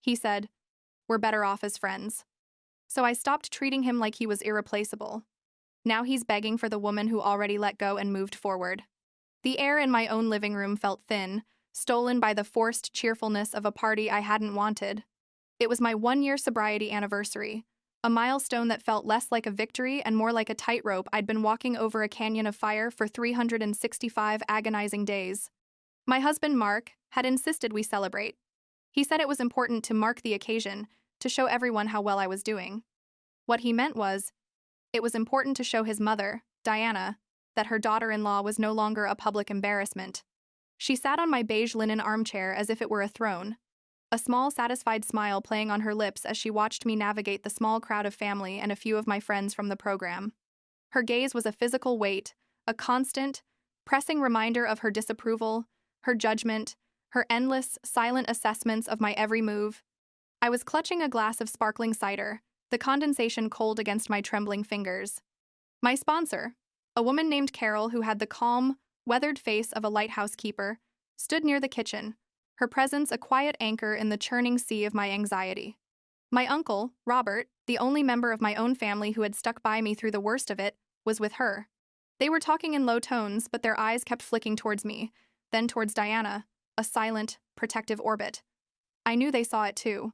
He said, "We're better off as friends." So I stopped treating him like he was irreplaceable. Now he's begging for the woman who already let go and moved forward. The air in my own living room felt thin, stolen by the forced cheerfulness of a party I hadn't wanted. It was my 1-year sobriety anniversary, a milestone that felt less like a victory and more like a tightrope I'd been walking over a canyon of fire for 365 agonizing days. My husband, Mark, had insisted we celebrate. He said it was important to mark the occasion, to show everyone how well I was doing. What he meant was, it was important to show his mother, Diana, that her daughter-in-law was no longer a public embarrassment. She sat on my beige linen armchair as if it were a throne, a small, satisfied smile playing on her lips as she watched me navigate the small crowd of family and a few of my friends from the program. Her gaze was a physical weight, a constant, pressing reminder of her disapproval, her judgment, her endless, silent assessments of my every move. I was clutching a glass of sparkling cider, the condensation cold against my trembling fingers. My sponsor, a woman named Carol who had the calm, weathered face of a lighthouse keeper, stood near the kitchen, her presence a quiet anchor in the churning sea of my anxiety. My uncle, Robert, the only member of my own family who had stuck by me through the worst of it, was with her. They were talking in low tones, but their eyes kept flicking towards me, then towards Diana, a silent, protective orbit. I knew they saw it too.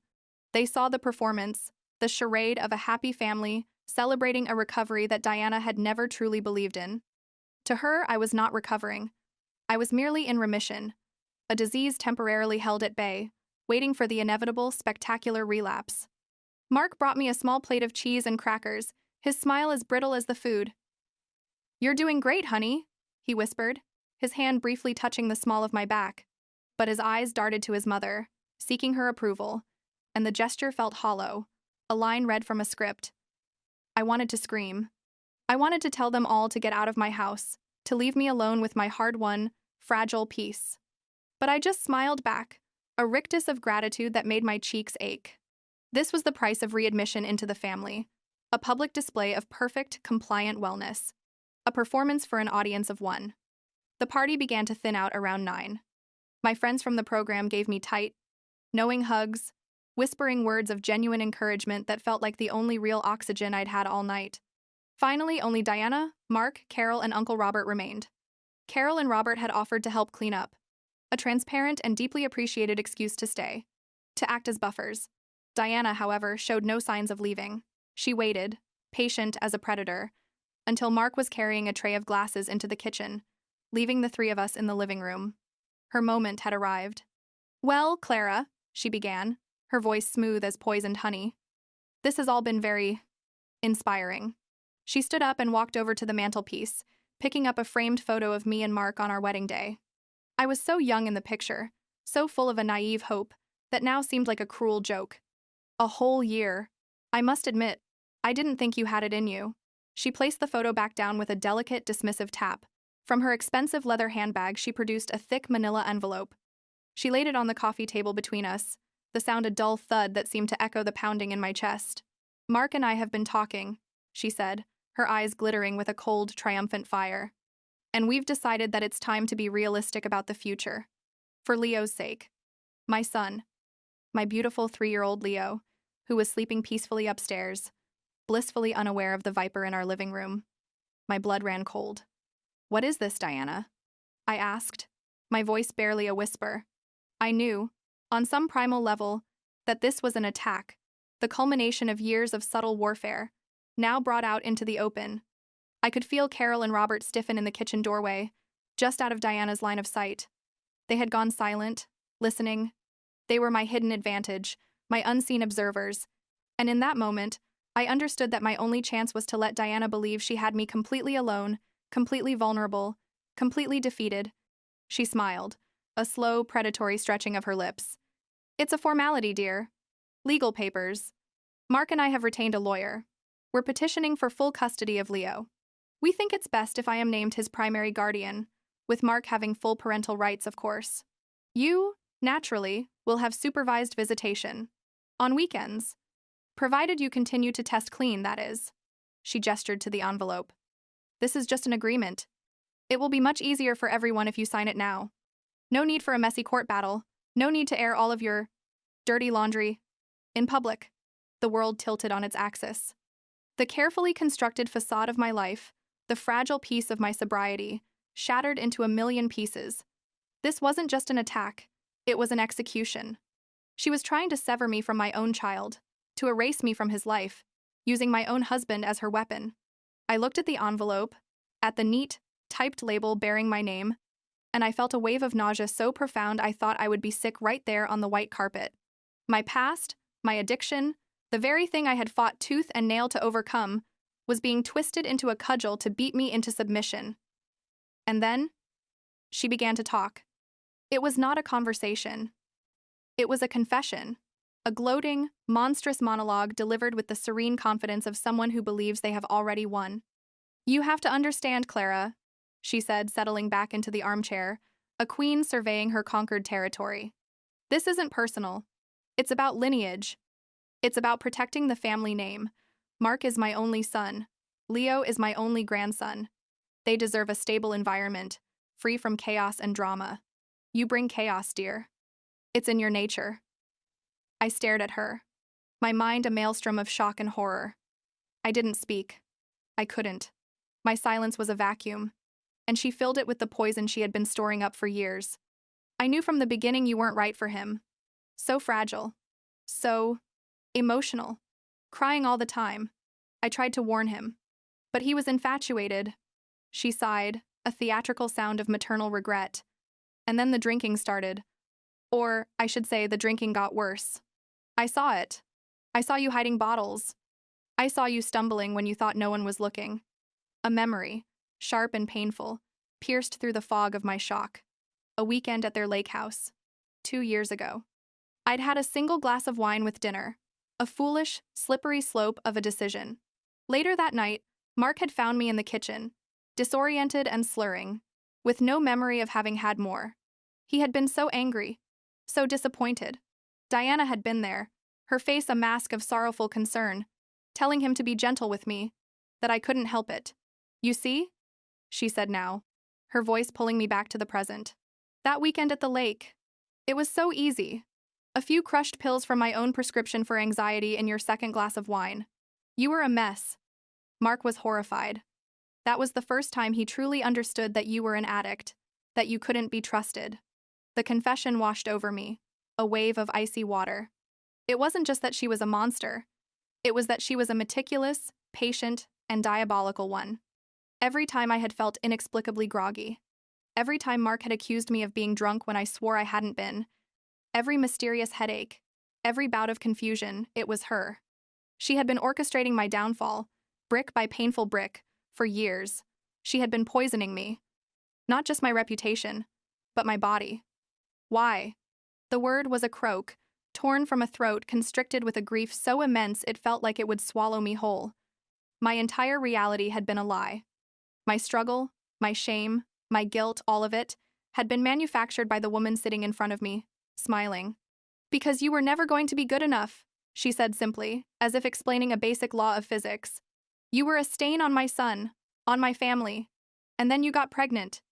They saw the performance, the charade of a happy family celebrating a recovery that Diana had never truly believed in. To her, I was not recovering. I was merely in remission, a disease temporarily held at bay, waiting for the inevitable, spectacular relapse. Mark brought me a small plate of cheese and crackers, his smile as brittle as the food. "You're doing great, honey," he whispered, his hand briefly touching the small of my back. But his eyes darted to his mother, seeking her approval, and the gesture felt hollow, a line read from a script. I wanted to scream. I wanted to tell them all to get out of my house, to leave me alone with my hard-won, fragile peace. But I just smiled back, a rictus of gratitude that made my cheeks ache. This was the price of readmission into the family, a public display of perfect, compliant wellness, a performance for an audience of one. The party began to thin out around 9. My friends from the program gave me tight, knowing hugs, whispering words of genuine encouragement that felt like the only real oxygen I'd had all night. Finally, only Diana, Mark, Carol, and Uncle Robert remained. Carol and Robert had offered to help clean up, a transparent and deeply appreciated excuse to stay, to act as buffers. Diana, however, showed no signs of leaving. She waited, patient as a predator, until Mark was carrying a tray of glasses into the kitchen, leaving the three of us in the living room. Her moment had arrived. "Well, Clara," she began, her voice smooth as poisoned honey. "This has all been very inspiring." She stood up and walked over to the mantelpiece, picking up a framed photo of me and Mark on our wedding day. I was so young in the picture, so full of a naive hope, that now seemed like a cruel joke. A whole year. I must admit, I didn't think you had it in you. She placed the photo back down with a delicate, dismissive tap. From her expensive leather handbag, she produced a thick manila envelope. She laid it on the coffee table between us, the sound a dull thud that seemed to echo the pounding in my chest. "Mark and I have been talking," she said, her eyes glittering with a cold, triumphant fire. "And we've decided that it's time to be realistic about the future. For Leo's sake. My son. My beautiful 3-year-old Leo, who was sleeping peacefully upstairs, blissfully unaware of the viper in our living room." My blood ran cold. "What is this, Diana?" I asked, my voice barely a whisper. I knew, on some primal level, that this was an attack, the culmination of years of subtle warfare, now brought out into the open. I could feel Carol and Robert stiffen in the kitchen doorway, just out of Diana's line of sight. They had gone silent, listening. They were my hidden advantage, my unseen observers, and in that moment, I understood that my only chance was to let Diana believe she had me completely alone, completely vulnerable, completely defeated. She smiled, a slow, predatory stretching of her lips. "It's a formality, dear. Legal papers. Mark and I have retained a lawyer. We're petitioning for full custody of Leo. We think it's best if I am named his primary guardian, with Mark having full parental rights, of course. You, naturally, will have supervised visitation. On weekends. Provided you continue to test clean, that is." She gestured to the envelope. "This is just an agreement. It will be much easier for everyone if you sign it now. No need for a messy court battle. No need to air all of your dirty laundry. In public. The world tilted on its axis. The carefully constructed facade of my life, the fragile piece of my sobriety, shattered into a million pieces. This wasn't just an attack, it was an execution. She was trying to sever me from my own child, to erase me from his life, using my own husband as her weapon. I looked at the envelope, at the neat, typed label bearing my name, and I felt a wave of nausea so profound I thought I would be sick right there on the white carpet. My past, my addiction, the very thing I had fought tooth and nail to overcome, was being twisted into a cudgel to beat me into submission. And then, she began to talk. It was not a conversation. It was a confession. A gloating, monstrous monologue delivered with the serene confidence of someone who believes they have already won. "You have to understand, Clara," she said, settling back into the armchair, a queen surveying her conquered territory. "This isn't personal. It's about lineage. It's about protecting the family name. Mark is my only son. Leo is my only grandson. They deserve a stable environment, free from chaos and drama. You bring chaos, dear. It's in your nature." I stared at her, my mind a maelstrom of shock and horror. I didn't speak. I couldn't. My silence was a vacuum, and she filled it with the poison she had been storing up for years. "I knew from the beginning you weren't right for him. So fragile. So emotional. Crying all the time. I tried to warn him. But he was infatuated." She sighed, a theatrical sound of maternal regret. "And then the drinking started. Or, I should say, the drinking got worse. I saw it. I saw you hiding bottles. I saw you stumbling when you thought no one was looking. A memory, sharp and painful, pierced through the fog of my shock. A weekend at their lake house. 2 years ago. I'd had a single glass of wine with dinner. A foolish, slippery slope of a decision. Later that night, Mark had found me in the kitchen, disoriented and slurring, with no memory of having had more. He had been so angry, so disappointed. Diana had been there, her face a mask of sorrowful concern, telling him to be gentle with me, that I couldn't help it. "You see?" she said now, her voice pulling me back to the present. "That weekend at the lake. It was so easy. A few crushed pills from my own prescription for anxiety and your second glass of wine. You were a mess." Mark was horrified. That was the first time he truly understood that you were an addict, that you couldn't be trusted. The confession washed over me, a wave of icy water. It wasn't just that she was a monster. It was that she was a meticulous, patient, and diabolical one. Every time I had felt inexplicably groggy. Every time Mark had accused me of being drunk when I swore I hadn't been. Every mysterious headache. Every bout of confusion, it was her. She had been orchestrating my downfall, brick by painful brick, for years. She had been poisoning me. Not just my reputation, but my body. Why? The word was a croak, torn from a throat constricted with a grief so immense it felt like it would swallow me whole. My entire reality had been a lie. My struggle, my shame, my guilt, all of it, had been manufactured by the woman sitting in front of me, smiling. "Because you were never going to be good enough," she said simply, as if explaining a basic law of physics. "You were a stain on my son, on my family. And then you got pregnant.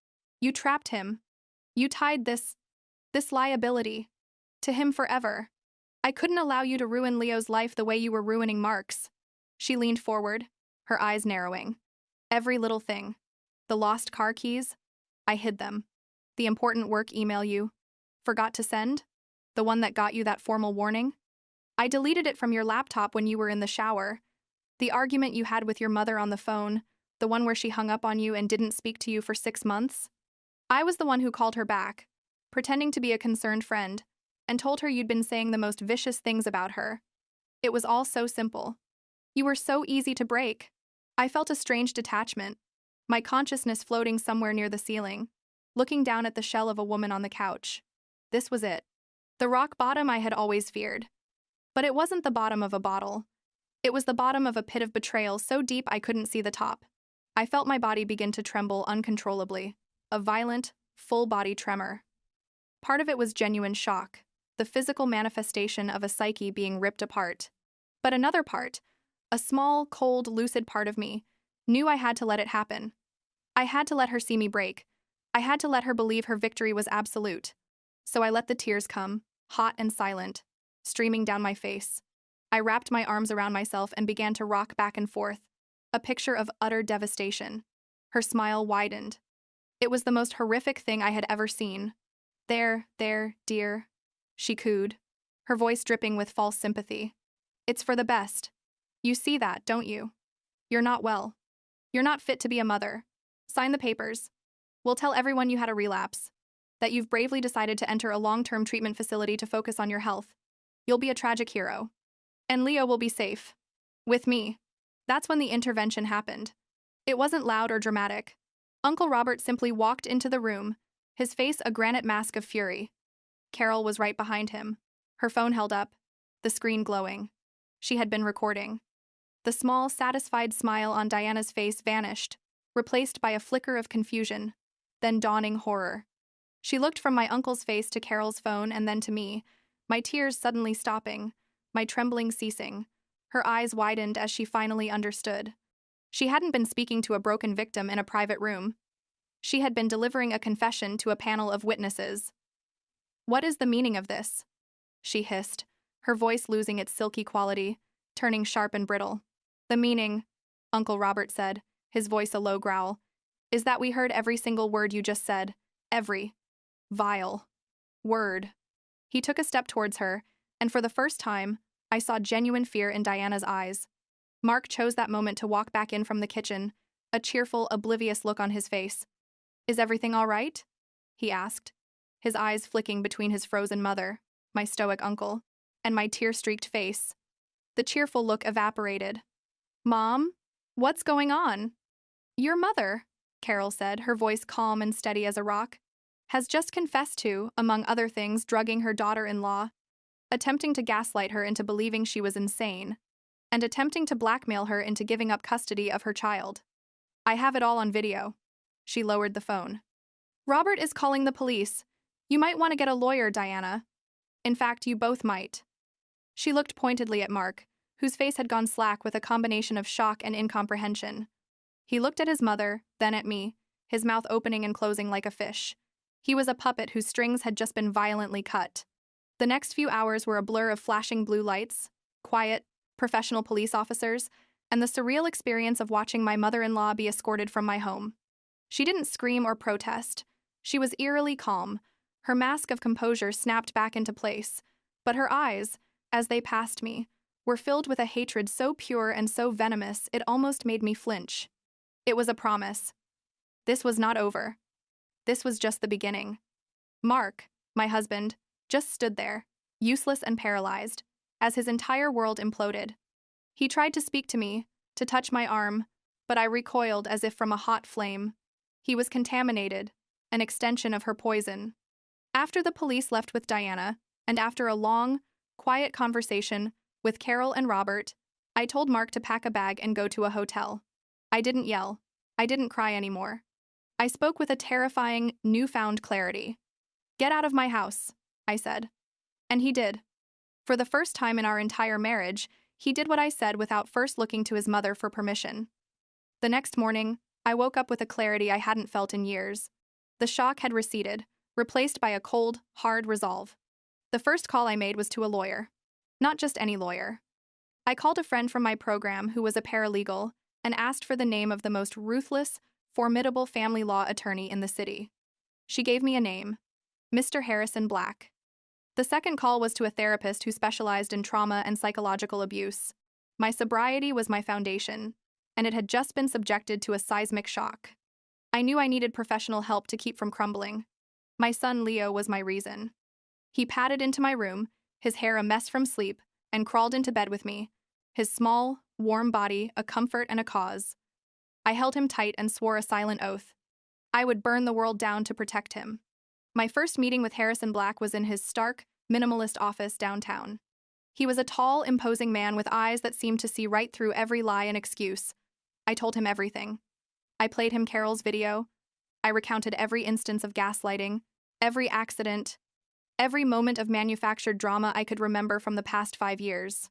You trapped him. You tied this liability to him forever. I couldn't allow you to ruin Leo's life the way you were ruining Mark's." She leaned forward, her eyes narrowing. "Every little thing. The lost car keys. I hid them. The important work email you forgot to send. The one that got you that formal warning. I deleted it from your laptop when you were in the shower. The argument you had with your mother on the phone, the one where she hung up on you and didn't speak to you for 6 months. I was the one who called her back, pretending to be a concerned friend, and told her you'd been saying the most vicious things about her. It was all so simple. You were so easy to break. I felt a strange detachment, my consciousness floating somewhere near the ceiling, looking down at the shell of a woman on the couch. This was it. The rock bottom I had always feared. But it wasn't the bottom of a bottle. It was the bottom of a pit of betrayal so deep I couldn't see the top. I felt my body begin to tremble uncontrollably, a violent, full-body tremor. Part of it was genuine shock, the physical manifestation of a psyche being ripped apart. But another part, a small, cold, lucid part of me, knew I had to let it happen. I had to let her see me break. I had to let her believe her victory was absolute. So I let the tears come, hot and silent. streaming down my face. I wrapped my arms around myself and began to rock back and forth, a picture of utter devastation. Her smile widened. It was the most horrific thing I had ever seen. There, dear, she cooed, her voice dripping with false sympathy. It's for the best. You see that, don't you? You're not well. You're not fit to be a mother. Sign the papers. We'll tell everyone you had a relapse, that you've bravely decided to enter a long-term treatment facility to focus on your health. You'll be a tragic hero. And Leo will be safe. With me. That's when the intervention happened. It wasn't loud or dramatic. Uncle Robert simply walked into the room, his face a granite mask of fury. Carol was right behind him, her phone held up, the screen glowing. She had been recording. The small, satisfied smile on Diana's face vanished, replaced by a flicker of confusion, then dawning horror. She looked from my uncle's face to Carol's phone and then to me, my tears suddenly stopping, my trembling ceasing. Her eyes widened as she finally understood. She hadn't been speaking to a broken victim in a private room. She had been delivering a confession to a panel of witnesses. "What is the meaning of this?" she hissed, her voice losing its silky quality, turning sharp and brittle. "The meaning," Uncle Robert said, his voice a low growl, "is that we heard every single word you just said. Every vile word." He took a step towards her, and for the first time, I saw genuine fear in Diana's eyes. Mark chose that moment to walk back in from the kitchen, a cheerful, oblivious look on his face. "Is everything all right?" he asked, his eyes flicking between his frozen mother, my stoic uncle, and my tear-streaked face. The cheerful look evaporated. "Mom? What's going on?" "Your mother," Carol said, her voice calm and steady as a rock, "has just confessed to, among other things, drugging her daughter-in-law, attempting to gaslight her into believing she was insane, and attempting to blackmail her into giving up custody of her child. I have it all on video." She lowered the phone. "Robert is calling the police. You might want to get a lawyer, Diana. In fact, you both might." She looked pointedly at Mark, whose face had gone slack with a combination of shock and incomprehension. He looked at his mother, then at me, his mouth opening and closing like a fish. He was a puppet whose strings had just been violently cut. The next few hours were a blur of flashing blue lights, quiet, professional police officers, and the surreal experience of watching my mother-in-law be escorted from my home. She didn't scream or protest. She was eerily calm. Her mask of composure snapped back into place, but her eyes, as they passed me, were filled with a hatred so pure and so venomous it almost made me flinch. It was a promise. This was not over. This was just the beginning. Mark, my husband, just stood there, useless and paralyzed, as his entire world imploded. He tried to speak to me, to touch my arm, but I recoiled as if from a hot flame. He was contaminated, an extension of her poison. After the police left with Diana, and after a long, quiet conversation with Carol and Robert, I told Mark to pack a bag and go to a hotel. I didn't yell. I didn't cry anymore. I spoke with a terrifying, newfound clarity. "Get out of my house," I said. And he did. For the first time in our entire marriage, he did what I said without first looking to his mother for permission. The next morning, I woke up with a clarity I hadn't felt in years. The shock had receded, replaced by a cold, hard resolve. The first call I made was to a lawyer. Not just any lawyer. I called a friend from my program who was a paralegal and asked for the name of the most ruthless, formidable family law attorney in the city. She gave me a name: Mr. Harrison Black. The second call was to a therapist who specialized in trauma and psychological abuse. My sobriety was my foundation, and it had just been subjected to a seismic shock. I knew I needed professional help to keep from crumbling. My son Leo was my reason. He padded into my room, his hair a mess from sleep, and crawled into bed with me, his small, warm body a comfort and a cause. I held him tight and swore a silent oath. I would burn the world down to protect him. My first meeting with Harrison Black was in his stark, minimalist office downtown. He was a tall, imposing man with eyes that seemed to see right through every lie and excuse. I told him everything. I played him Carol's video. I recounted every instance of gaslighting, every accident, every moment of manufactured drama I could remember from the past 5 years.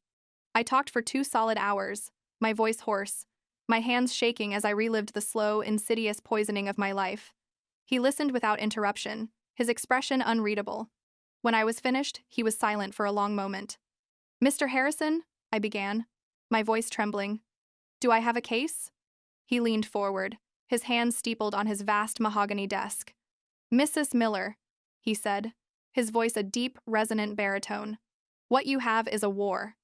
I talked for 2 solid hours, my voice hoarse, my hands shaking as I relived the slow, insidious poisoning of my life. He listened without interruption, his expression unreadable. When I was finished, he was silent for a long moment. "Mr. Harrison," I began, my voice trembling. "Do I have a case?" He leaned forward, his hands steepled on his vast mahogany desk. "Mrs. Miller," he said, his voice a deep, resonant baritone. "What you have is a war.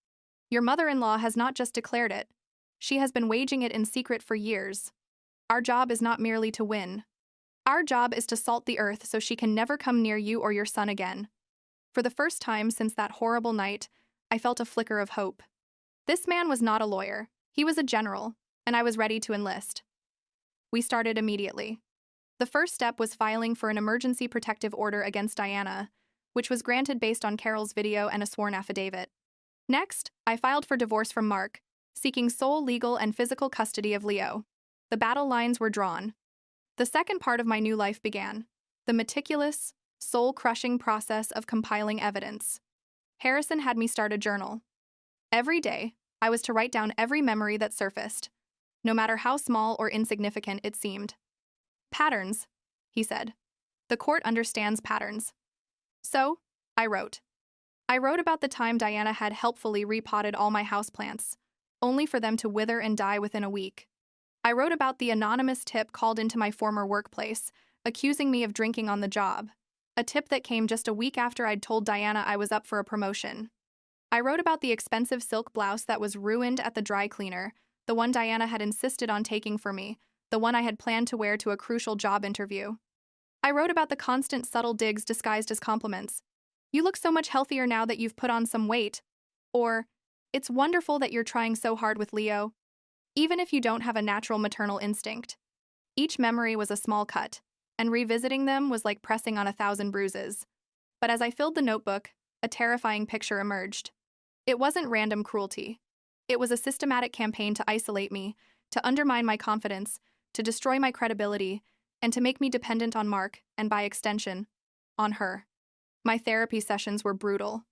Your mother-in-law has not just declared it. She has been waging it in secret for years. Our job is not merely to win. Our job is to salt the earth so she can never come near you or your son again." For the first time since that horrible night, I felt a flicker of hope. This man was not a lawyer. He was a general, and I was ready to enlist. We started immediately. The first step was filing for an emergency protective order against Diana, which was granted based on Carol's video and a sworn affidavit. Next, I filed for divorce from Mark, seeking sole legal and physical custody of Leo. The battle lines were drawn. The second part of my new life began, the meticulous, soul-crushing process of compiling evidence. Harrison had me start a journal. Every day, I was to write down every memory that surfaced, no matter how small or insignificant it seemed. "Patterns," he said. "The court understands patterns." So, I wrote. I wrote about the time Diana had helpfully repotted all my houseplants, only for them to wither and die within a week. I wrote about the anonymous tip called into my former workplace, accusing me of drinking on the job, a tip that came just a week after I'd told Diana I was up for a promotion. I wrote about the expensive silk blouse that was ruined at the dry cleaner, the one Diana had insisted on taking for me, the one I had planned to wear to a crucial job interview. I wrote about the constant subtle digs disguised as compliments. "You look so much healthier now that you've put on some weight." Or, "It's wonderful that you're trying so hard with Leo." Even if you don't have a natural maternal instinct. Each memory was a small cut, and revisiting them was like pressing on 1,000 bruises. But as I filled the notebook, a terrifying picture emerged. It wasn't random cruelty. It was a systematic campaign to isolate me, to undermine my confidence, to destroy my credibility, and to make me dependent on Mark, and by extension, on her. My therapy sessions were brutal.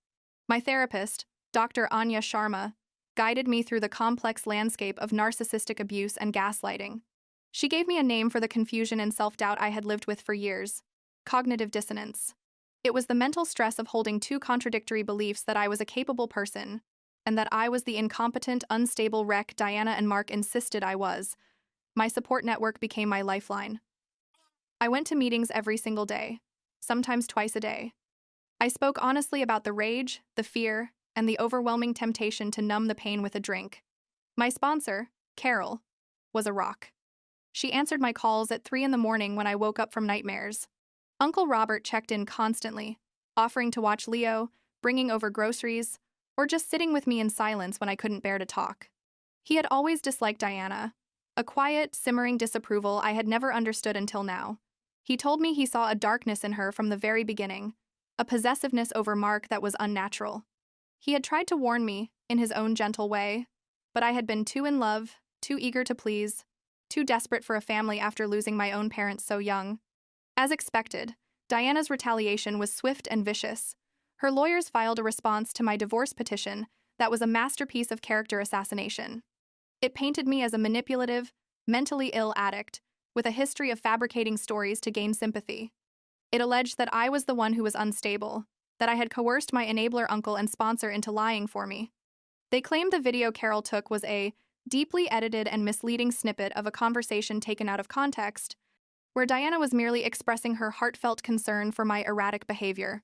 My therapist, Dr. Anya Sharma, guided me through the complex landscape of narcissistic abuse and gaslighting. She gave me a name for the confusion and self-doubt I had lived with for years: cognitive dissonance. It was the mental stress of holding two contradictory beliefs that I was a capable person, and that I was the incompetent, unstable wreck Diana and Mark insisted I was. My support network became my lifeline. I went to meetings every single day, sometimes twice a day. I spoke honestly about the rage, the fear, and the overwhelming temptation to numb the pain with a drink. My sponsor, Carol, was a rock. She answered my calls at 3 in the morning when I woke up from nightmares. Uncle Robert checked in constantly, offering to watch Leo, bringing over groceries, or just sitting with me in silence when I couldn't bear to talk. He had always disliked Diana, a quiet, simmering disapproval I had never understood until now. He told me he saw a darkness in her from the very beginning, a possessiveness over Mark that was unnatural. He had tried to warn me, in his own gentle way, but I had been too in love, too eager to please, too desperate for a family after losing my own parents so young. As expected, Diana's retaliation was swift and vicious. Her lawyers filed a response to my divorce petition that was a masterpiece of character assassination. It painted me as a manipulative, mentally ill addict, with a history of fabricating stories to gain sympathy. It alleged that I was the one who was unstable, that I had coerced my enabler uncle and sponsor into lying for me. They claimed the video Carol took was a deeply edited and misleading snippet of a conversation taken out of context, where Diana was merely expressing her heartfelt concern for my erratic behavior.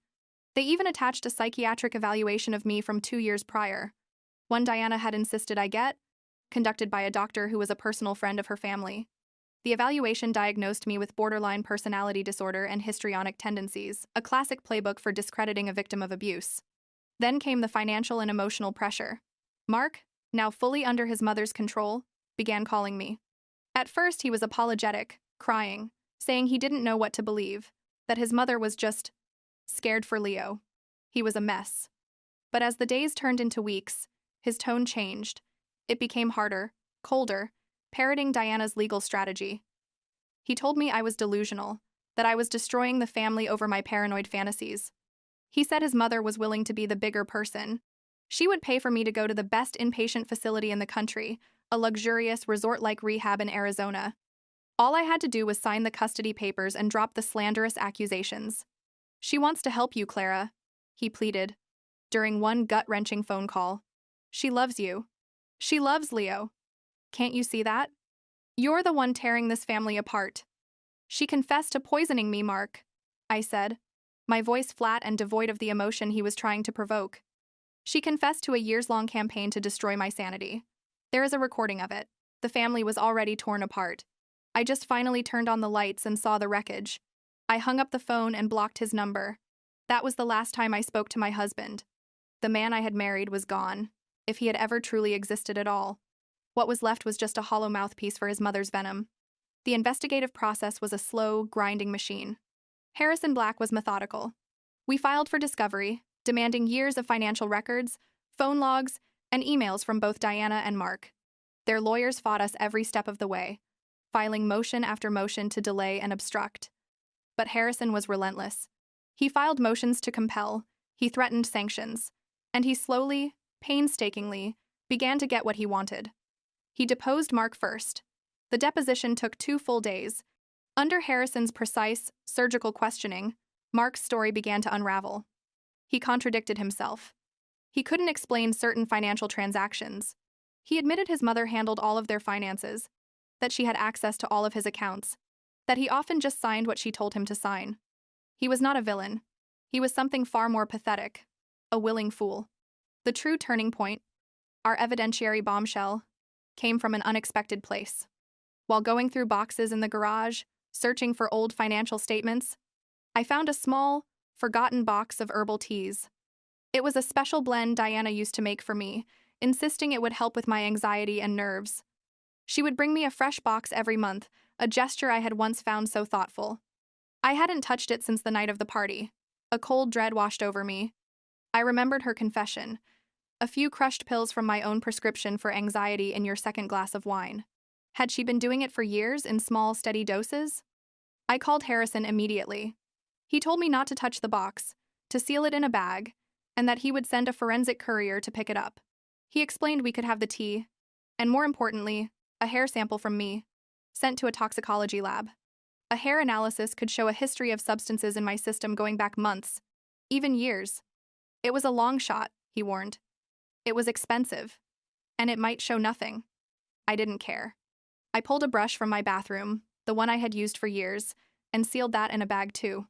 They even attached a psychiatric evaluation of me from 2 years prior, one Diana had insisted I get, conducted by a doctor who was a personal friend of her family. The evaluation diagnosed me with borderline personality disorder and histrionic tendencies, a classic playbook for discrediting a victim of abuse. Then came the financial and emotional pressure. Mark, now fully under his mother's control, began calling me. At first, he was apologetic, crying, saying he didn't know what to believe, that his mother was just scared for Leo. He was a mess. But as the days turned into weeks, his tone changed. It became harder, colder, parroting Diana's legal strategy. He told me I was delusional, that I was destroying the family over my paranoid fantasies. He said his mother was willing to be the bigger person. She would pay for me to go to the best inpatient facility in the country, a luxurious resort-like rehab in Arizona. All I had to do was sign the custody papers and drop the slanderous accusations. "She wants to help you, Clara," he pleaded, during one gut-wrenching phone call. She loves you. She loves Leo. Can't you see that? You're the one tearing this family apart. She confessed to poisoning me, Mark, I said, my voice flat and devoid of the emotion he was trying to provoke. She confessed to a years-long campaign to destroy my sanity. There is a recording of it. The family was already torn apart. I just finally turned on the lights and saw the wreckage. I hung up the phone and blocked his number. That was the last time I spoke to my husband. The man I had married was gone, if he had ever truly existed at all. What was left was just a hollow mouthpiece for his mother's venom. The investigative process was a slow, grinding machine. Harrison Black was methodical. We filed for discovery, demanding years of financial records, phone logs, and emails from both Diana and Mark. Their lawyers fought us every step of the way, filing motion after motion to delay and obstruct. But Harrison was relentless. He filed motions to compel, he threatened sanctions, and he slowly, painstakingly, began to get what he wanted. He deposed Mark first. The deposition took 2 full days. Under Harrison's precise, surgical questioning, Mark's story began to unravel. He contradicted himself. He couldn't explain certain financial transactions. He admitted his mother handled all of their finances, that she had access to all of his accounts, that he often just signed what she told him to sign. He was not a villain. He was something far more pathetic, a willing fool. The true turning point, our evidentiary bombshell, came from an unexpected place. While going through boxes in the garage, searching for old financial statements, I found a small, forgotten box of herbal teas. It was a special blend Diana used to make for me, insisting it would help with my anxiety and nerves. She would bring me a fresh box every month, a gesture I had once found so thoughtful. I hadn't touched it since the night of the party. A cold dread washed over me. I remembered her confession. A few crushed pills from my own prescription for anxiety in your second glass of wine. Had she been doing it for years in small, steady doses? I called Harrison immediately. He told me not to touch the box, to seal it in a bag, and that he would send a forensic courier to pick it up. He explained we could have the tea, and more importantly, a hair sample from me, sent to a toxicology lab. A hair analysis could show a history of substances in my system going back months, even years. It was a long shot, he warned. It was expensive, and it might show nothing. I didn't care. I pulled a brush from my bathroom, the one I had used for years, and sealed that in a bag too,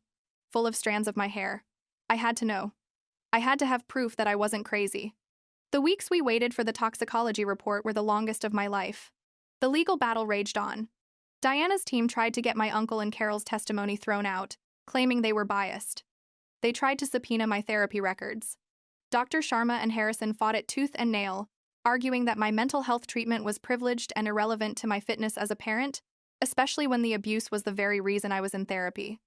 full of strands of my hair. I had to know. I had to have proof that I wasn't crazy. The weeks we waited for the toxicology report were the longest of my life. The legal battle raged on. Diana's team tried to get my uncle and Carol's testimony thrown out, claiming they were biased. They tried to subpoena my therapy records. Dr. Sharma and Harrison fought it tooth and nail, arguing that my mental health treatment was privileged and irrelevant to my fitness as a parent, especially when the abuse was the very reason I was in therapy.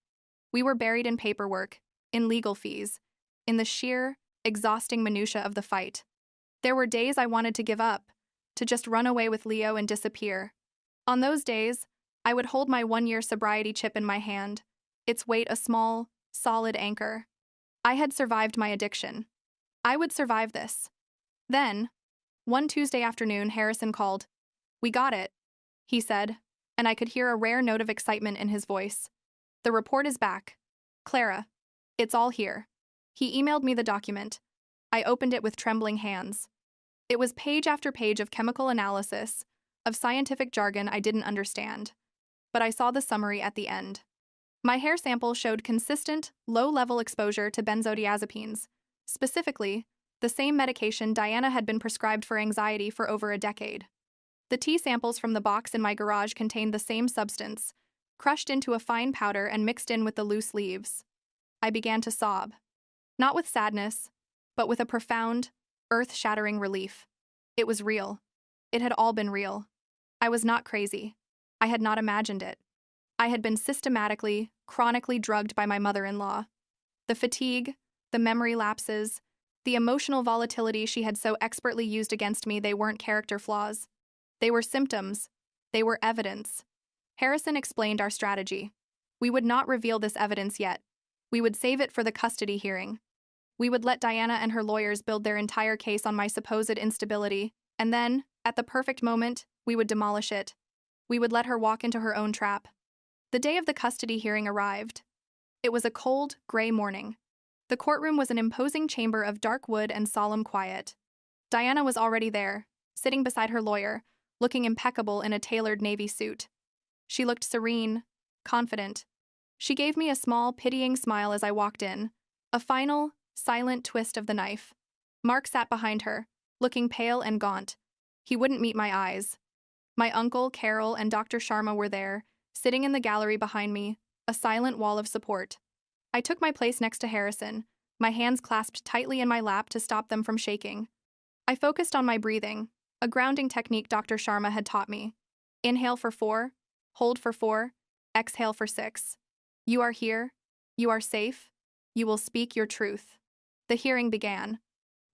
We were buried in paperwork, in legal fees, in the sheer, exhausting minutia of the fight. There were days I wanted to give up, to just run away with Leo and disappear. On those days, I would hold my 1-year sobriety chip in my hand, its weight a small, solid anchor. I had survived my addiction. I would survive this. Then, one Tuesday afternoon, Harrison called. "We got it," he said, and I could hear a rare note of excitement in his voice. "The report is back. Clara, it's all here." He emailed me the document. I opened it with trembling hands. It was page after page of chemical analysis, of scientific jargon I didn't understand. But I saw the summary at the end. My hair sample showed consistent, low-level exposure to benzodiazepines, specifically, the same medication Diana had been prescribed for anxiety for over a decade. The tea samples from the box in my garage contained the same substance, crushed into a fine powder and mixed in with the loose leaves. I began to sob. Not with sadness, but with a profound, earth-shattering relief. It was real. It had all been real. I was not crazy. I had not imagined it. I had been systematically, chronically drugged by my mother-in-law. The fatigue, the memory lapses, the emotional volatility she had so expertly used against me, they weren't character flaws. They were symptoms. They were evidence. Harrison explained our strategy. We would not reveal this evidence yet. We would save it for the custody hearing. We would let Diana and her lawyers build their entire case on my supposed instability, and then, at the perfect moment, we would demolish it. We would let her walk into her own trap. The day of the custody hearing arrived. It was a cold, gray morning. The courtroom was an imposing chamber of dark wood and solemn quiet. Diana was already there, sitting beside her lawyer, looking impeccable in a tailored navy suit. She looked serene, confident. She gave me a small, pitying smile as I walked in, a final, silent twist of the knife. Mark sat behind her, looking pale and gaunt. He wouldn't meet my eyes. My uncle, Carol, and Dr. Sharma were there, sitting in the gallery behind me, a silent wall of support. I took my place next to Harrison, my hands clasped tightly in my lap to stop them from shaking. I focused on my breathing, a grounding technique Dr. Sharma had taught me. Inhale for 4, hold for 4, exhale for 6. You are here. You are safe. You will speak your truth. The hearing began.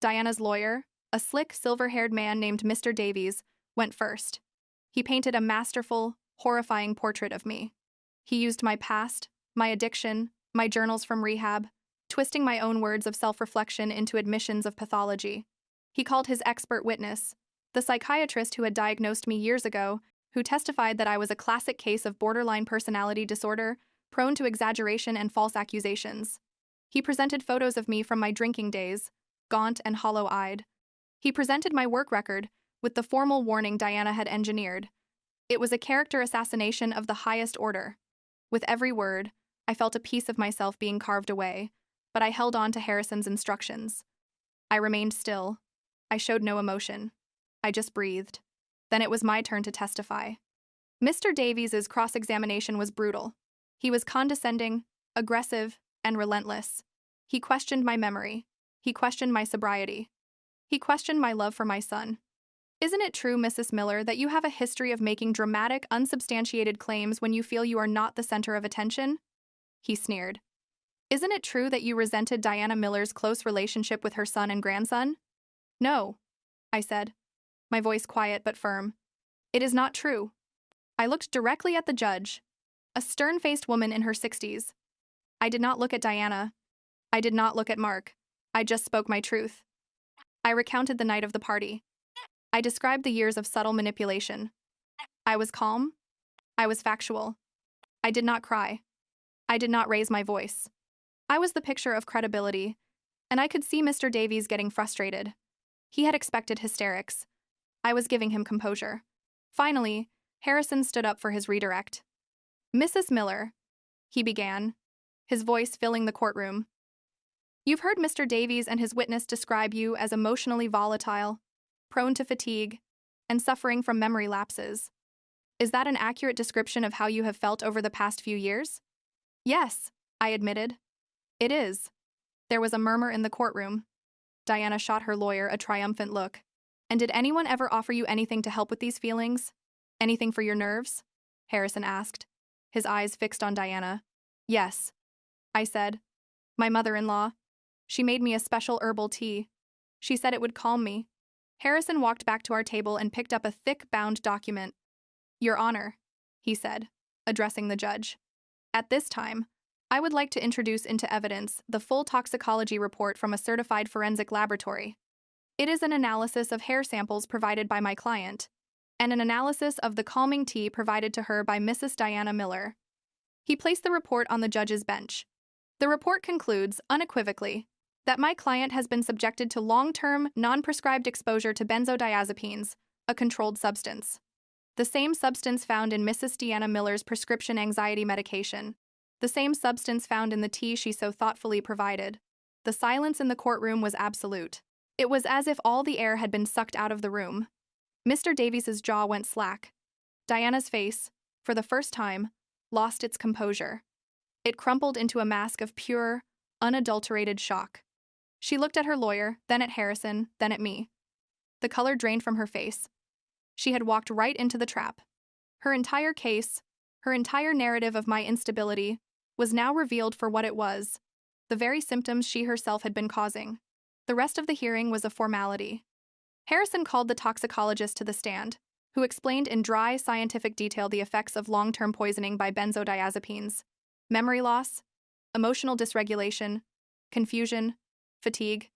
Diana's lawyer, a slick, silver-haired man named Mr. Davies, went first. He painted a masterful, horrifying portrait of me. He used my past, my addiction, my journals from rehab, twisting my own words of self-reflection into admissions of pathology. He called his expert witness, the psychiatrist who had diagnosed me years ago, who testified that I was a classic case of borderline personality disorder, prone to exaggeration and false accusations. He presented photos of me from my drinking days, gaunt and hollow-eyed. He presented my work record, with the formal warning Diana had engineered. It was a character assassination of the highest order. With every word, I felt a piece of myself being carved away, but I held on to Harrison's instructions. I remained still. I showed no emotion. I just breathed. Then it was my turn to testify. Mr. Davies's cross-examination was brutal. He was condescending, aggressive, and relentless. He questioned my memory. He questioned my sobriety. He questioned my love for my son. Isn't it true, Mrs. Miller, that you have a history of making dramatic, unsubstantiated claims when you feel you are not the center of attention? He sneered. Isn't it true that you resented Diana Miller's close relationship with her son and grandson? No, I said, my voice quiet but firm. It is not true. I looked directly at the judge, a stern-faced woman in her 60s. I did not look at Diana. I did not look at Mark. I just spoke my truth. I recounted the night of the party. I described the years of subtle manipulation. I was calm. I was factual. I did not cry. I did not raise my voice. I was the picture of credibility, and I could see Mr. Davies getting frustrated. He had expected hysterics. I was giving him composure. Finally, Harrison stood up for his redirect. Mrs. Miller, he began, his voice filling the courtroom. You've heard Mr. Davies and his witness describe you as emotionally volatile, prone to fatigue, and suffering from memory lapses. Is that an accurate description of how you have felt over the past few years? Yes, I admitted. It is. There was a murmur in the courtroom. Diana shot her lawyer a triumphant look. And did anyone ever offer you anything to help with these feelings? Anything for your nerves? Harrison asked, his eyes fixed on Diana. Yes, I said. My mother-in-law. She made me a special herbal tea. She said it would calm me. Harrison walked back to our table and picked up a thick, bound document. Your Honor, he said, addressing the judge. At this time, I would like to introduce into evidence the full toxicology report from a certified forensic laboratory. It is an analysis of hair samples provided by my client, and an analysis of the calming tea provided to her by Mrs. Diana Miller. He placed the report on the judge's bench. The report concludes, unequivocally, that my client has been subjected to long-term, non-prescribed exposure to benzodiazepines, a controlled substance. The same substance found in Mrs. Diana Miller's prescription anxiety medication. The same substance found in the tea she so thoughtfully provided. The silence in the courtroom was absolute. It was as if all the air had been sucked out of the room. Mr. Davies's jaw went slack. Diana's face, for the first time, lost its composure. It crumpled into a mask of pure, unadulterated shock. She looked at her lawyer, then at Harrison, then at me. The color drained from her face. She had walked right into the trap. Her entire case, her entire narrative of my instability, was now revealed for what it was, the very symptoms she herself had been causing. The rest of the hearing was a formality. Harrison called the toxicologist to the stand, who explained in dry, scientific detail the effects of long-term poisoning by benzodiazepines: memory loss, emotional dysregulation, confusion, fatigue.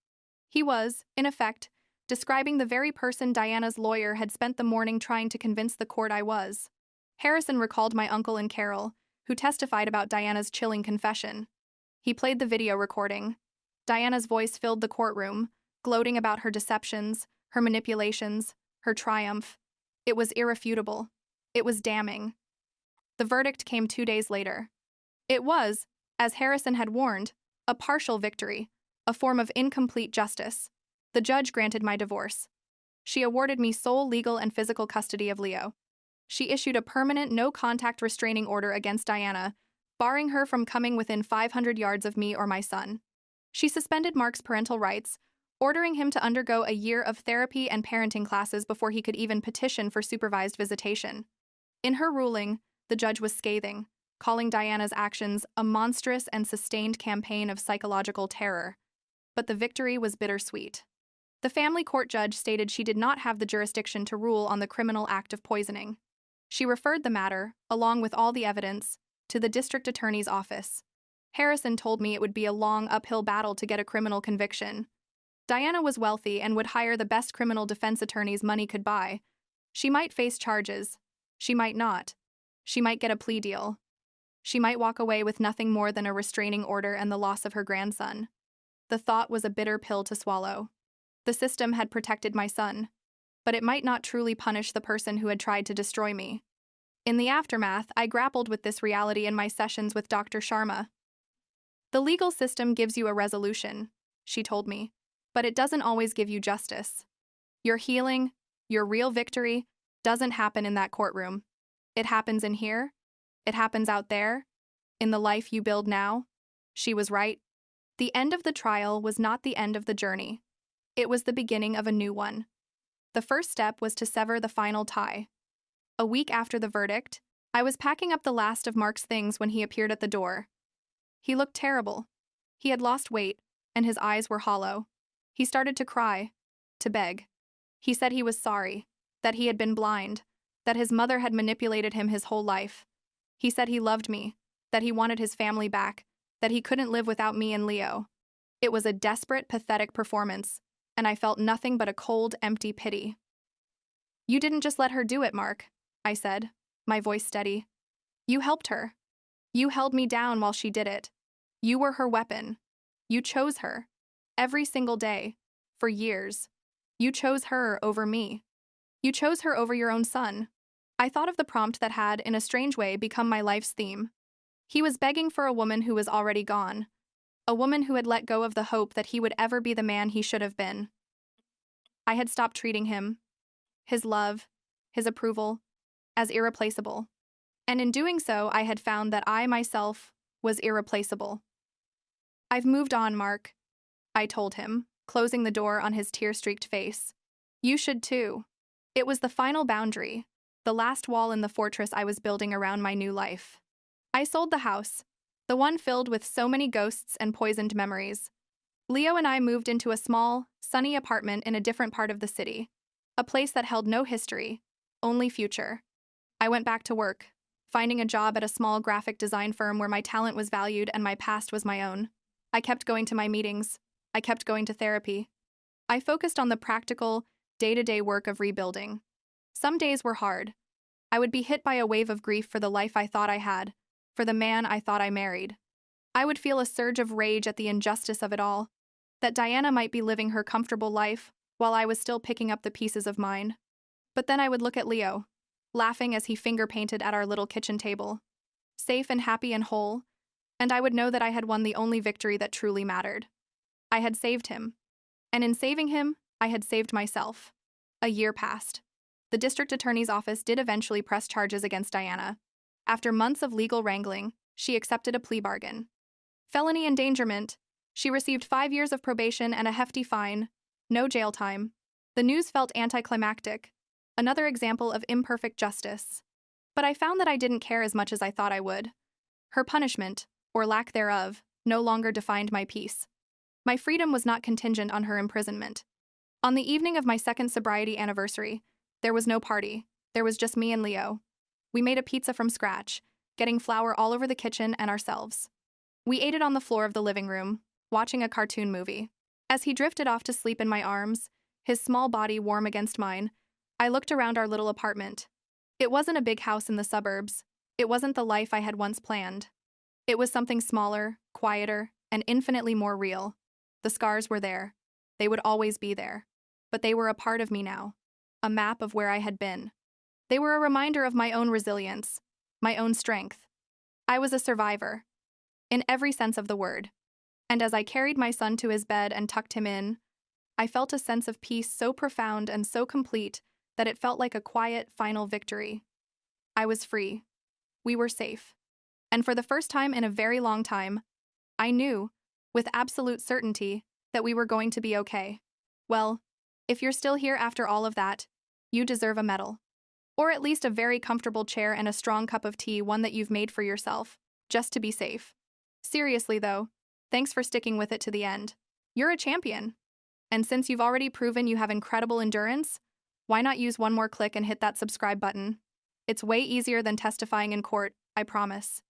He was, in effect, describing the very person Diana's lawyer had spent the morning trying to convince the court I was. Harrison recalled my uncle and Carol, who testified about Diana's chilling confession. He played the video recording. Diana's voice filled the courtroom, gloating about her deceptions, her manipulations, her triumph. It was irrefutable. It was damning. The verdict came 2 days later. It was, as Harrison had warned, a partial victory, a form of incomplete justice. The judge granted my divorce. She awarded me sole legal and physical custody of Leo. She issued a permanent no-contact restraining order against Diana, barring her from coming within 500 yards of me or my son. She suspended Mark's parental rights, ordering him to undergo a year of therapy and parenting classes before he could even petition for supervised visitation. In her ruling, the judge was scathing, calling Diana's actions a monstrous and sustained campaign of psychological terror. But the victory was bittersweet. The family court judge stated she did not have the jurisdiction to rule on the criminal act of poisoning. She referred the matter, along with all the evidence, to the district attorney's office. Harrison told me it would be a long uphill battle to get a criminal conviction. Diana was wealthy and would hire the best criminal defense attorneys money could buy. She might face charges. She might not. She might get a plea deal. She might walk away with nothing more than a restraining order and the loss of her grandson. The thought was a bitter pill to swallow. The system had protected my son, but it might not truly punish the person who had tried to destroy me. In the aftermath, I grappled with this reality in my sessions with Dr. Sharma. The legal system gives you a resolution, she told me, but it doesn't always give you justice. Your healing, your real victory, doesn't happen in that courtroom. It happens in here. It happens out there. In the life you build now. She was right. The end of the trial was not the end of the journey. It was the beginning of a new one. The first step was to sever the final tie. A week after the verdict, I was packing up the last of Mark's things when he appeared at the door. He looked terrible. He had lost weight, and his eyes were hollow. He started to cry, to beg. He said he was sorry, that he had been blind, that his mother had manipulated him his whole life. He said he loved me, that he wanted his family back, that he couldn't live without me and Leo. It was a desperate, pathetic performance, and I felt nothing but a cold, empty pity. "You didn't just let her do it, Mark," I said, my voice steady. "You helped her. You held me down while she did it. You were her weapon. You chose her. Every single day. For years. You chose her over me. You chose her over your own son." I thought of the prompt that had, in a strange way, become my life's theme. He was begging for a woman who was already gone. A woman who had let go of the hope that he would ever be the man he should have been. I had stopped treating him, his love, his approval, as irreplaceable. And in doing so, I had found that I myself was irreplaceable. "I've moved on, Mark," I told him, closing the door on his tear-streaked face. "You should too." It was the final boundary, the last wall in the fortress I was building around my new life. I sold the house, the one filled with so many ghosts and poisoned memories. Leo and I moved into a small, sunny apartment in a different part of the city, a place that held no history, only future. I went back to work, finding a job at a small graphic design firm where my talent was valued and my past was my own. I kept going to my meetings. I kept going to therapy. I focused on the practical, day-to-day work of rebuilding. Some days were hard. I would be hit by a wave of grief for the life I thought I had, for the man I thought I married. I would feel a surge of rage at the injustice of it all, that Diana might be living her comfortable life while I was still picking up the pieces of mine. But then I would look at Leo, laughing as he finger-painted at our little kitchen table, safe and happy and whole, and I would know that I had won the only victory that truly mattered. I had saved him. And in saving him, I had saved myself. A year passed. The district attorney's office did eventually press charges against Diana. After months of legal wrangling, she accepted a plea bargain. Felony endangerment. She received 5 years of probation and a hefty fine. No jail time. The news felt anticlimactic. Another example of imperfect justice. But I found that I didn't care as much as I thought I would. Her punishment, or lack thereof, no longer defined my peace. My freedom was not contingent on her imprisonment. On the evening of my second sobriety anniversary, there was no party. There was just me and Leo. We made a pizza from scratch, getting flour all over the kitchen and ourselves. We ate it on the floor of the living room, watching a cartoon movie. As he drifted off to sleep in my arms, his small body warm against mine, I looked around our little apartment. It wasn't a big house in the suburbs. It wasn't the life I had once planned. It was something smaller, quieter, and infinitely more real. The scars were there. They would always be there. But they were a part of me now. A map of where I had been. They were a reminder of my own resilience, my own strength. I was a survivor, in every sense of the word. And as I carried my son to his bed and tucked him in, I felt a sense of peace so profound and so complete that it felt like a quiet, final victory. I was free. We were safe. And for the first time in a very long time, I knew, with absolute certainty, that we were going to be okay. Well, if you're still here after all of that, you deserve a medal. Or at least a very comfortable chair and a strong cup of tea, one that you've made for yourself, just to be safe. Seriously though, thanks for sticking with it to the end. You're a champion. And since you've already proven you have incredible endurance, why not use one more click and hit that subscribe button? It's way easier than testifying in court, I promise.